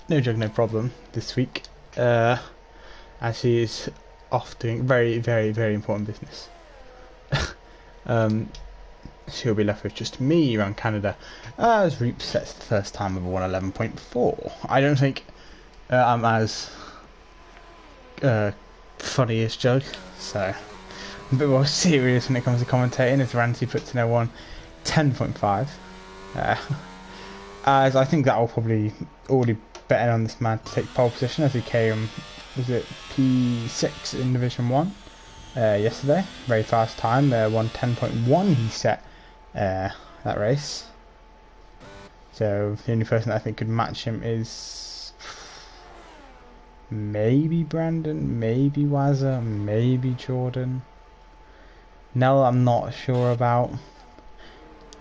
no jug, no problem this week, as he is off doing very, very, very important business. So he'll be left with just me around Canada, as Reap sets the first time of 111.4. I don't think I'm as funny as Jug, so I'm a bit more serious when it comes to commentating, as Ranty puts in a 110.5. As I think that will probably already betting on this man to take pole position, as he came, was it P6 in Division 1 yesterday. Very fast time, 110.1 he set that race. So the only person that I think could match him is maybe Brandon, maybe Wazza, maybe Jordan. Nell I'm not sure about.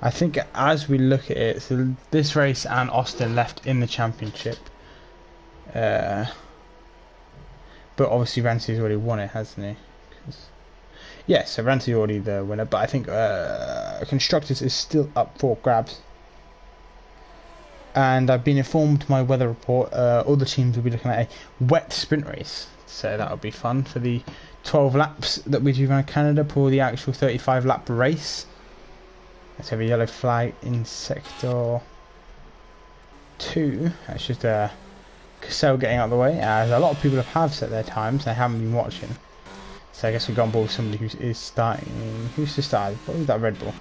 I think as we look at it, so this race and Austin left in the championship. But obviously Rancy's already won it, hasn't he? Yeah, so Rancy already the winner, but I think Constructors is still up for grabs. And I've been informed my weather report, all the teams will be looking at a wet sprint race. So that'll be fun for the 12 laps that we do around Canada for the actual 35 lap race. Let's have a yellow flag in sector 2. That's just Cassell getting out of the way, as a lot of people have set their times, they haven't been watching. So I guess we've got on board with somebody who is starting. Who's to start? What was that Red Bull?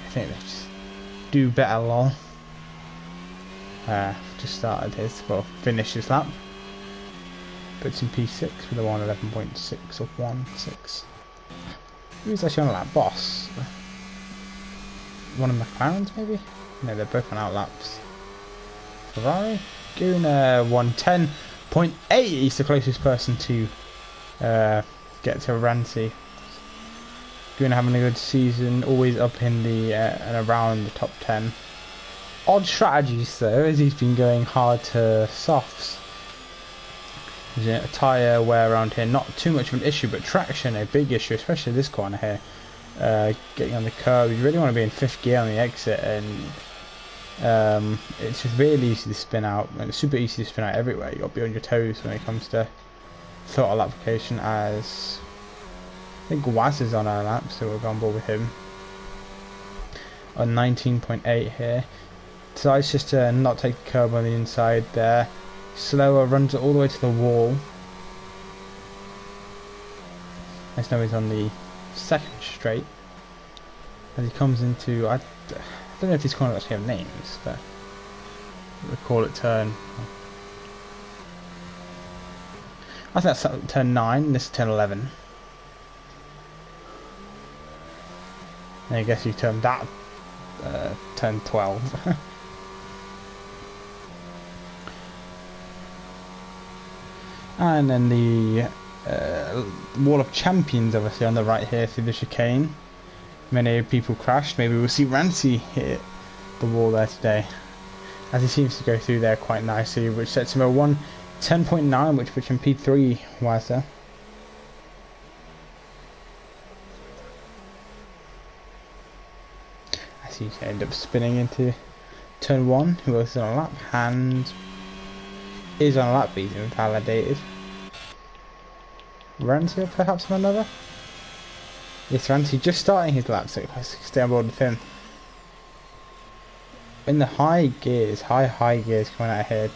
I think they just do better, lol. Just started his, well, finished his lap. Puts in P6 with a 111.6 or 1.6. Who's actually on a lap? Boss? One of McLaren's maybe? No, they're both on out laps. Ferrari? Guna 110.8. He's the closest person to get to Rancy. Guna having a good season, always up in the and around the top 10. Odd strategies though, as he's been going hard to softs. A tyre wear around here, not too much of an issue, but traction a big issue, especially this corner here. Getting on the curb, you really want to be in 5th gear on the exit, and it's just really easy to spin out, and it's super easy to spin out everywhere. You've got to be on your toes when it comes to throttle application, as I think Waz is on our lap, so we'll go on board with him. On 19.8 here. So it's just to not take the curb on the inside there. Slower, runs it all the way to the wall. As now he's on the second straight. As he comes into, I don't know if these corners actually have names, but we'll call it turn. I think that's turn 9, this is turn 11. And I guess you termed that turn 12. And then the Wall of Champions obviously on the right here through the chicane. Many people crashed. Maybe we'll see Rancy hit the wall there today, as he seems to go through there quite nicely, which sets him a 110.9, which puts him P3 wiser. As he end up spinning into turn 1, who else is on a lap? Hand is on a lap, but he's invalidated. Rancy perhaps on another? Yes, Rancy just starting his lap, so let's stay on board with him. In the high gears coming out here.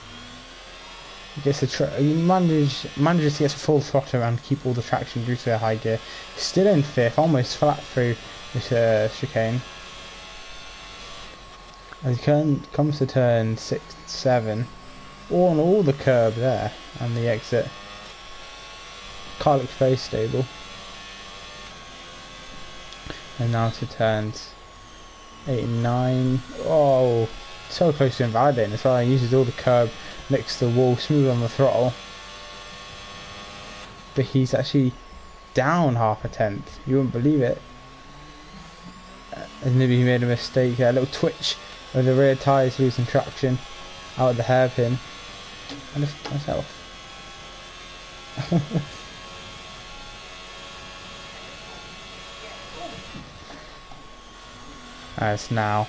He gets he manages to get a full throttle and keep all the traction due to the high gear. Still in 5th, almost flat through this chicane. As he comes to turn 6, 7, on all the curb there and the exit. Car looks very stable. And now to turns 8 and 9. Oh, so close to invalidating as well. He uses all the curb next to the wall, smooth on the throttle. But he's actually down half a tenth. You wouldn't believe it. And maybe he made a mistake. A little twitch of the rear tyres losing traction out of the hairpin. I lift myself. As now,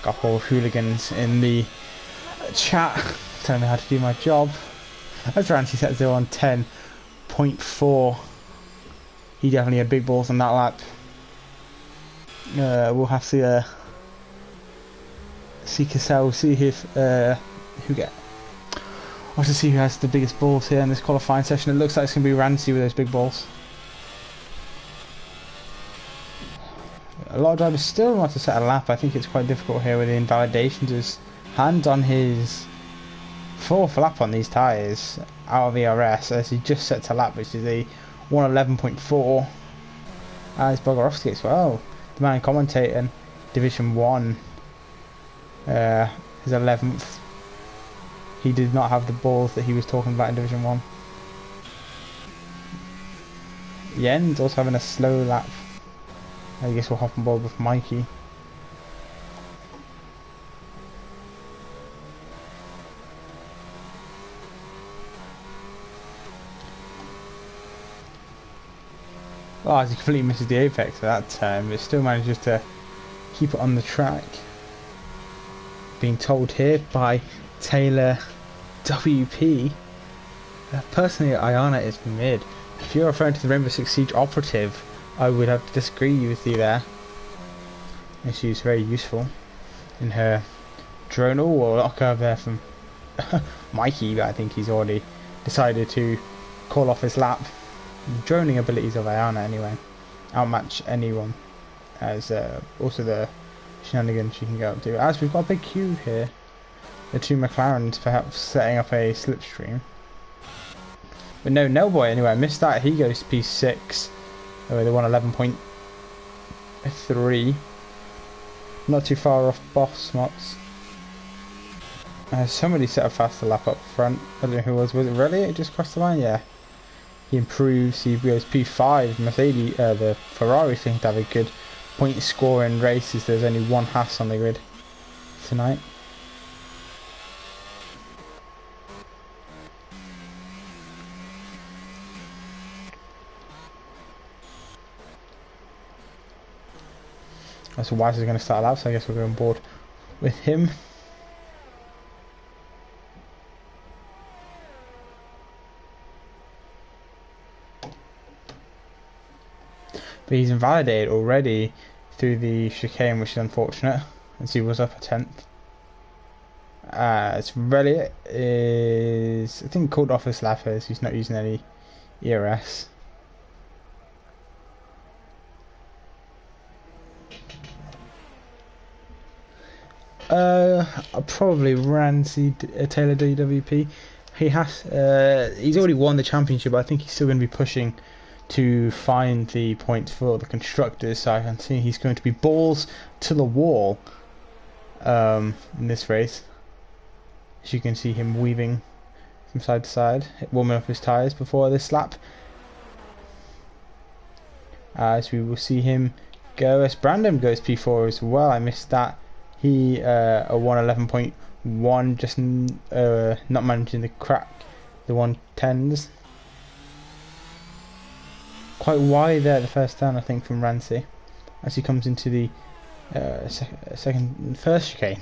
got all hooligans in the chat telling me how to do my job. As Rancy set 0 on 10.4. He definitely had big balls on that lap. We'll have to see Cassell, see if who get. I'll have to see who has the biggest balls here in this qualifying session. It looks like it's going to be Rancy with those big balls. A lot of drivers still want to set a lap. I think it's quite difficult here with the invalidations. His hand on his fourth lap on these tyres out of ERS as he just sets a lap, which is a 111.4. As Bogarovsky as well, the man commentating Division 1, his 11th. He did not have the balls that he was talking about in Division 1. Jens also having a slow lap. I guess we'll hop on board with Mikey. Oh, as he completely misses the apex at that time, but still manages to keep it on the track. Being told here by Taylor WP. Personally, Ayana is mid. If you're referring to the Rainbow Six Siege operative, I would have to disagree with you there. And she's very useful in her drone. Oh, a lot of curve there from Mikey, but I think he's already decided to call off his lap. Droning abilities of Ayana anyway outmatch anyone, as also the shenanigans she can go up to. As we've got a big queue here, the two McLarens perhaps setting up a slipstream, but no, Nelboy anyway, I missed that. He goes to P6 with a 111.3, not too far off Boss Smots. Somebody set a faster lap up front. I don't know who was it really? It just crossed the line. Yeah, he improves, he goes P5. Mercedes, the Ferrari seem to have a good point scoring races. There's only one Haas on the grid tonight. So Wise is going to start a lap, so I guess we'll go on board with him. But he's invalidated already through the chicane, which is unfortunate, as he was up a 10th. It's really is, I think, called off his lap as he's not using any ERS. Probably Rancy Taylor DWP. He has he's already won the championship, but I think he's still going to be pushing to find the points for the constructors, so I can see he's going to be balls to the wall in this race. As you can see him weaving from side to side, warming up his tyres before this lap. As we will see him go, as Brandon goes P4 as well. I missed that. He a 111.1, just not managing to crack the 110s. Quite wide there the first turn, I think, from Rancy, as he comes into the first chicane,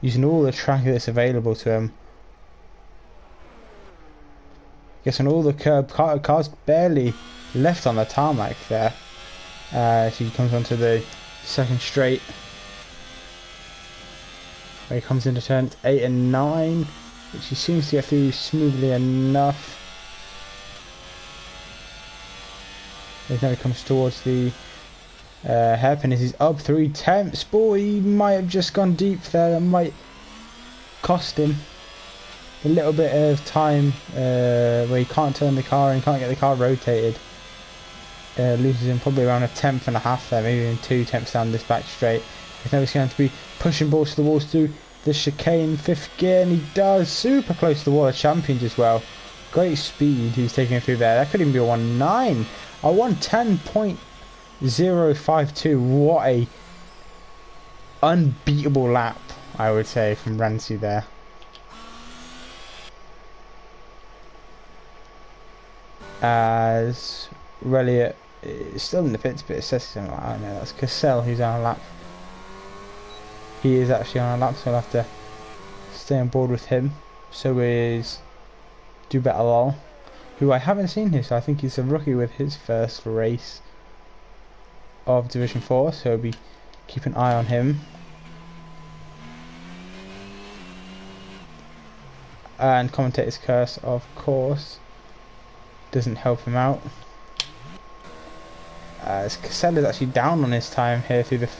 using all the track that's available to him. Guess on all the curb, cars barely left on the tarmac there. As he comes onto the second straight, where he comes into turns 8 and 9, which he seems to get through smoothly enough. Now he comes towards the hairpin as he's up 3/10. Boy, he might have just gone deep there. That might cost him a little bit of time where he can't turn the car and can't get the car rotated. Loses him probably around a 10th and a half there, maybe even 2 tenths down this back straight. Now he's going to be pushing balls to the walls through the chicane, 5th gear, and he does super close to the wall of champions as well. Great speed he's taking it through there. That could even be a 1.9. A 110.052. What a unbeatable lap, I would say, from Rancy there. As Reliot is still in the pits, but it says something like, I don't know, that's Cassell who's on a lap. he is actually on a lap, so I'll have to stay on board with him. So is Do Better Lol, who I haven't seen here, so I think he's a rookie with his first race of Division 4, so I'll be keep an eye on him. And Commentator's Curse, of course, doesn't help him out. Casella's actually down on his time here through the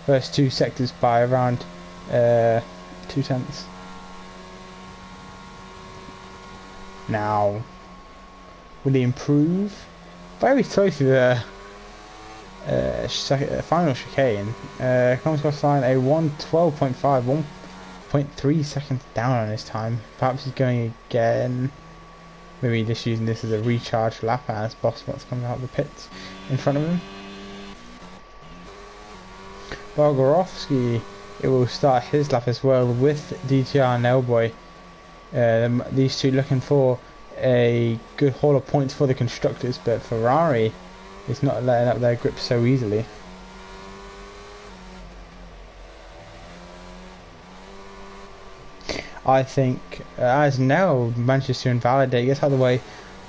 first two sectors by around 2/10. Now, will he improve? Very close to the final chicane. Comes across line a 1:12.5, 1.3 seconds down on his time. Perhaps he's going again. Maybe just using this as a recharge lap as Bossmott's coming out of the pits in front of him. Bogorovsky, it will start his lap as well with DTR and Elboy. These two looking for a good haul of points for the constructors, but Ferrari is not letting up their grip so easily. I think as Nell manages to invalidate, gets out of the way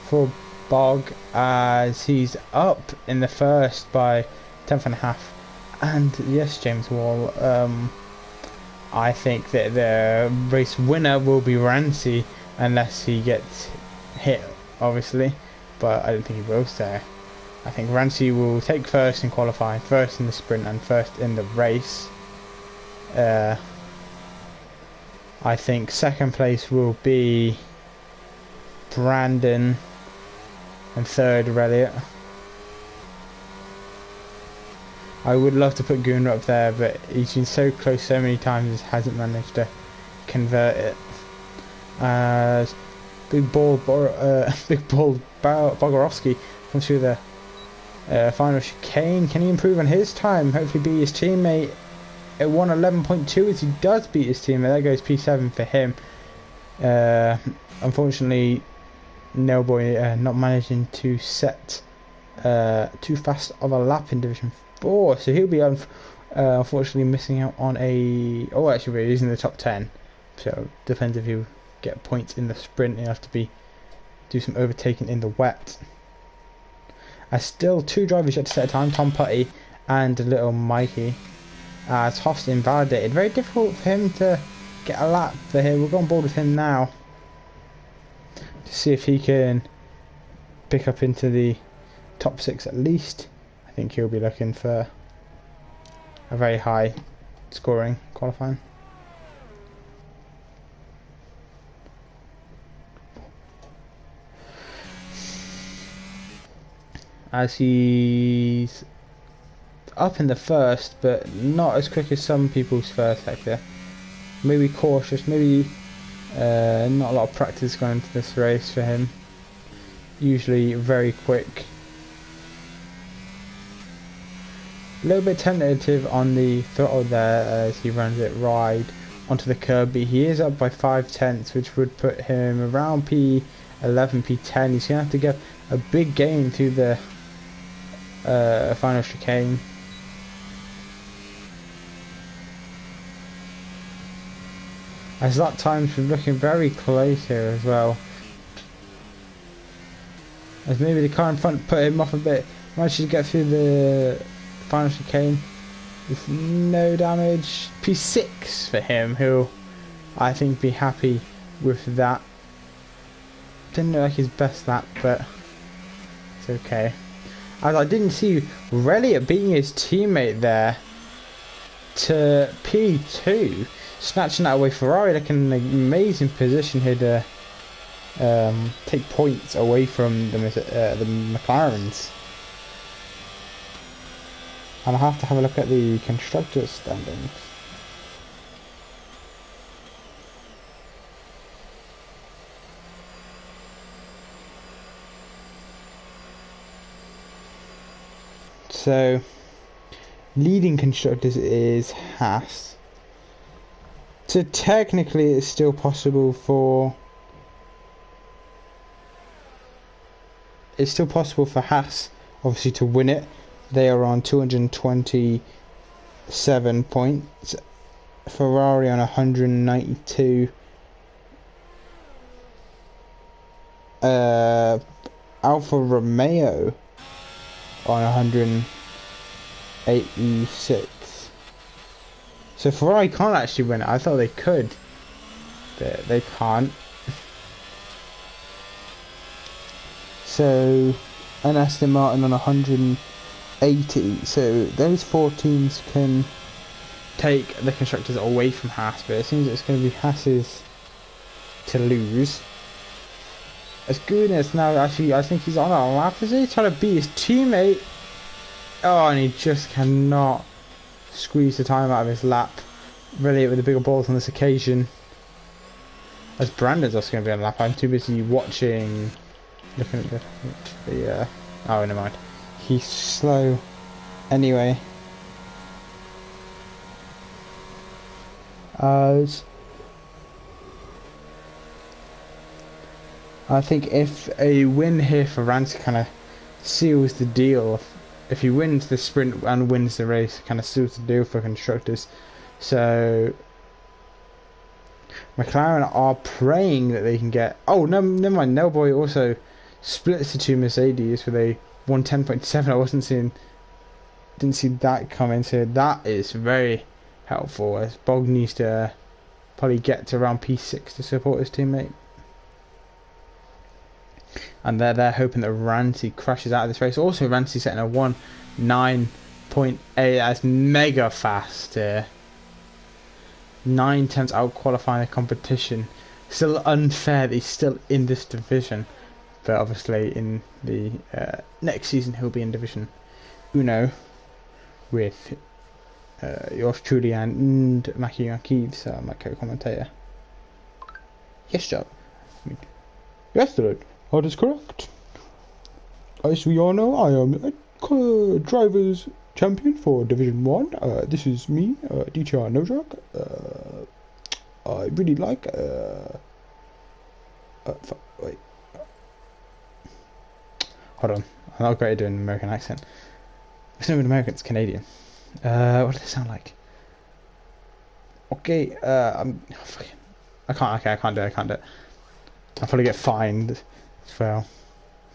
for Bog as he's up in the first by 10.5. And yes, James Wall, I think that the race winner will be Rancy unless he gets hit, obviously, but I don't think he will, so I think Rancy will take first in qualifying, first in the sprint and first in the race. I think second place will be Brandon and third Elliott. I would love to put Gunnar up there, but he's been so close so many times, hasn't managed to convert it. Big ball Bogorovsky comes through the final chicane. Can he improve on his time? Hopefully beat his teammate at 1:11.2 as he does beat his teammate. There goes P7 for him. Unfortunately, Nailboy not managing to set too fast of a lap in Division 4, so he'll be unfortunately missing out on a... Oh, actually he's in the top 10, so depends if he'll get points in the sprint. He'll have to do some overtaking in the wet. Still two drivers yet to set a time, Tom Putty and little Mikey. As Hoff's invalidated, very difficult for him to get a lap for here. We'll go on board with him now to see if he can pick up into the top 6 at least. I think he'll be looking for a very high scoring qualifying. As he's up in the first, but not as quick as some people's first sector. Maybe cautious, maybe not a lot of practice going into this race for him. Usually very quick. A little bit tentative on the throttle there as he runs it right onto the curb. He is up by 5/10, which would put him around P11, P10. He's going to have to get a big gain through the final chicane. As that time's been looking very close here as well. As maybe the car in front put him off a bit. Managed to get through the final chicane with no damage. P6 for him, who I think be happy with that. Didn't look like his best lap, but it's okay. As I didn't see Elliott beating his teammate there to P2. Snatching that away. Ferrari looking in an amazing position here to take points away from the McLarens. And I have to have a look at the constructors' standings. So, leading constructors is Haas. So technically it's still possible for Haas obviously to win it. They are on 227 points Ferrari on 192. Alfa Romeo on 186. So Ferrari can't actually win it. I thought they could, but they can't. So, and Aston Martin on 180. So those four teams can take the constructors away from Haas, but it seems it's going to be Haas's to lose. As good as now, actually, I think he's on a lap. Is he trying to beat his teammate? Oh, and he just cannot squeeze the time out of his lap. Really, with the bigger balls on this occasion. As Brandon's also going to be on a lap. I'm too busy watching. Looking at the oh, never mind. He's slow. Anyway. I think if a win here for Rancy kind of seals the deal. If he wins the sprint and wins the race, it kind of seals the deal for constructors. So McLaren are praying that they can get. Oh no, never mind. Nelboy also splits the two Mercedes with a 110.7. I didn't see that coming. So that is very helpful. As Bog needs to probably get to around P6 to support his teammate. And they're hoping that Rancy crashes out of this race. Also, Rancy setting a 1:09.8. That's mega fast here. 9 tenths out qualifying the competition. Still unfair that he's still in this division. But obviously, in the next season, he'll be in Division Uno with yours truly and Mackie Keeves, my co-commentator. Yes, Joe. Yes, sir. That is correct. As we all know, I am a driver's champion for Division 1. This is me, DTR No Joke. I really like... wait. Hold on. I'm not great at doing an American accent. It's not even American, it's Canadian. What do they sound like? Okay, I can't do it. I'll probably get fined as well.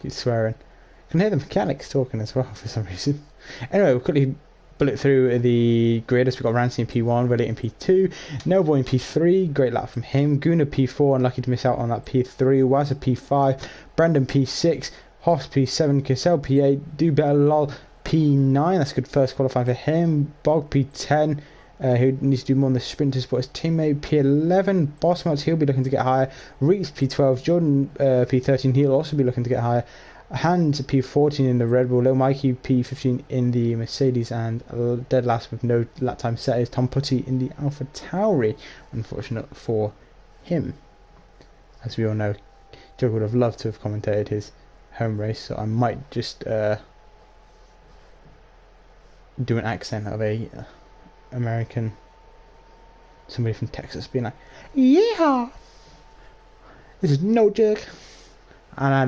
Keep swearing. I can hear the mechanics talking as well for some reason. Anyway, we'll quickly bullet through the grid as we've got Rancy in P1, Reddit in P2, Nelboy in P3, great lap from him, Guna P4, unlucky to miss out on that P3, Wazza P5, Brandon P6, Hoss P7, Cassell P8, Do Better Lol P9, that's good first qualifying for him, Bog P10, who needs to do more on the sprint to support his teammate. P11, Boss Mods, he'll be looking to get higher. Reeks P12, Jordan P13, he'll also be looking to get higher. Hand P14 in the Red Bull, Lil Mikey P15 in the Mercedes, and dead last with no lap time set is Tom Putty in the Alpha Tauri. Unfortunate for him. As we all know, Joe would have loved to have commentated his home race, so I might just do an accent of a American, somebody from Texas being like, "Yeah, this is No Joke, and I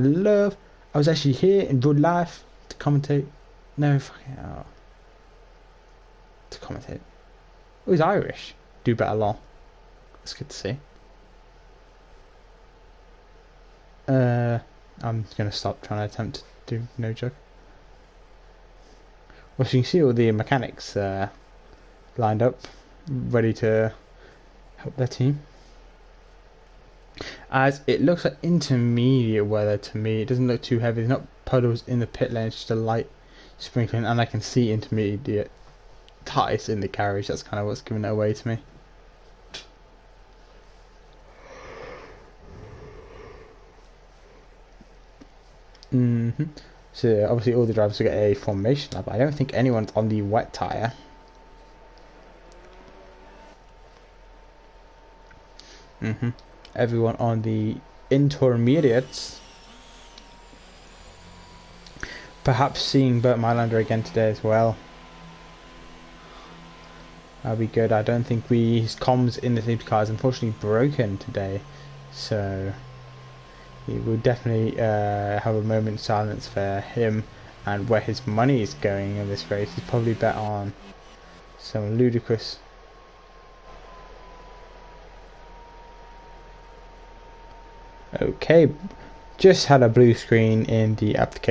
was actually here in real life to commentate." No, fucking hell. To commentate. Oh, he's Irish. Do better, lol. That's good to see. I'm gonna stop trying to attempt to do No Joke. Well, so you can see all the mechanics lined up, ready to help their team. As it looks like intermediate weather to me, it doesn't look too heavy. There's not puddles in the pit lane, it's just a light sprinkling, and I can see intermediate ties in the carriage. That's kind of what's giving it away to me. So obviously all the drivers will get a formation lap. I don't think anyone's on the wet tyre. Everyone on the intermediates. Perhaps seeing Burt Mylander again today as well. That'll be good. I don't think his comms in the safety car is unfortunately broken today, so he will definitely have a moment's silence for him and where his money is going in this race. He's probably bet on some ludicrous Okay, just had a blue screen in the application